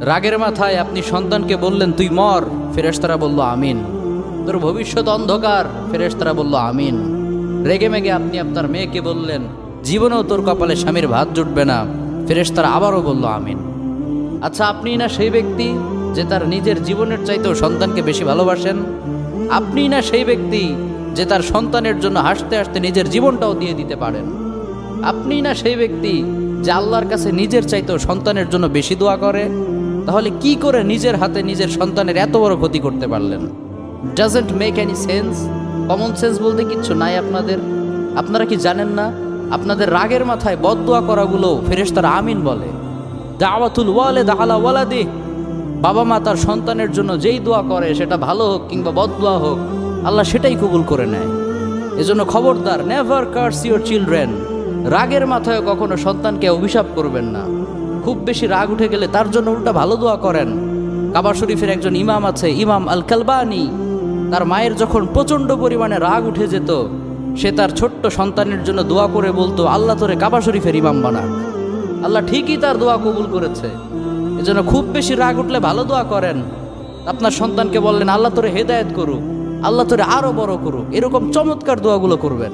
রাগের মাথায় আপনি সন্তানকে বললেন তুই মর, ফেরেশতারা বলল আমিন। তোর ভবিষ্যৎ অন্ধকার, ফেরেশতারা বলল আমিন। রেগে মেগে আপনি আপনার মেয়েকে বললেন জীবনেও তোর কপালে স্বামীর ভাত জুটবে না, ফেরেশতারা আবারও বলল আমিন। আচ্ছা, আপনি না সেই ব্যক্তি যে তার নিজের জীবনের চাইতেও সন্তানকে বেশি ভালোবাসেন? আপনি না সেই ব্যক্তি যে তার সন্তানের জন্য হাসতে হাসতে নিজের জীবনটাও দিয়ে দিতে পারেন? আপনি না সেই ব্যক্তি যে আল্লাহর কাছে নিজের চাইতেও সন্তানের জন্য বেশি দোয়া করে? তাহলে কি করে নিজের হাতে নিজের সন্তানের এত বড় ক্ষতি করতে পারলেন? Doesn't make any sense. Common sense বলতে কিচ্ছু নাই আপনাদের? আপনারা কি জানেন না আপনাদের রাগের মাথায় বদদোয়া করাগুলো ফেরেশতারা আমিন বলে? দাওয়াতুল ওয়ালিদ আলা ওয়ালাদি, বাবা মা তার সন্তানের জন্য যেই দোয়া করে সেটা ভালো হোক কিংবা বদদোয়া হোক, আল্লাহ সেটাই কবুল করে নেয়। এজন্য খবরদার, নেভার কার্স ইউর চিলড্রেন। রাগের মাথায় কখনো সন্তানকে অভিশাপ করবেন না। খুব বেশি রাগ উঠে গেলে তার জন্য উল্টা ভালো দোয়া করেন। কাবা শরীফের একজন ইমাম আছে, ইমাম আল কালবানি। তার মায়ের যখন প্রচণ্ড পরিমাণে রাগ উঠে যেত, সে তার ছোট্ট সন্তানের জন্য দোয়া করে বলতো আল্লাহ তোরে কাবা শরীফের ইমাম বানাক। আল্লাহ ঠিকই তার দোয়া কবুল করেছে। এজন্য খুব বেশি রাগ উঠলে ভালো দোয়া করেন। আপনার সন্তানকে বললেন আল্লাহ তোরে হেদায়েত করুক, আল্লাহ তোরে আরো বড় করুক, এরকম চমৎকার দোয়াগুলো করবেন।